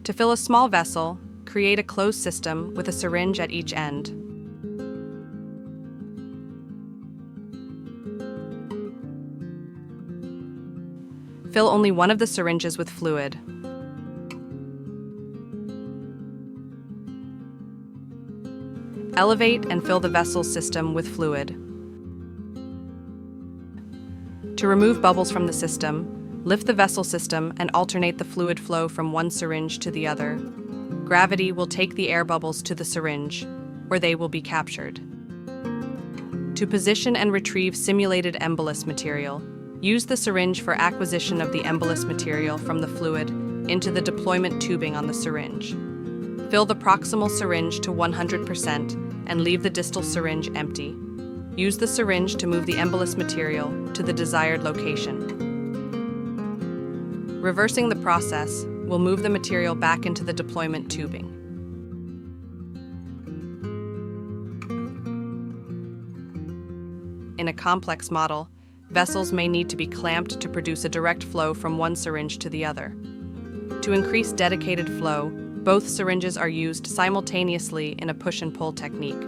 To fill a small vessel, create a closed system with a syringe at each end. Fill only one of the syringes with fluid. Elevate and fill the vessel system with fluid. To remove bubbles from the system, lift the vessel system and alternate the fluid flow from one syringe to the other. Gravity will take the air bubbles to the syringe, where they will be captured. To position and retrieve simulated embolus material, use the syringe for acquisition of the embolus material from the fluid into the deployment tubing on the syringe. Fill the proximal syringe to 100% and leave the distal syringe empty. Use the syringe to move the embolus material to the desired location. Reversing the process will move the material back into the deployment tubing. In a complex model, vessels may need to be clamped to produce a direct flow from one syringe to the other. To increase dedicated flow, both syringes are used simultaneously in a push and pull technique.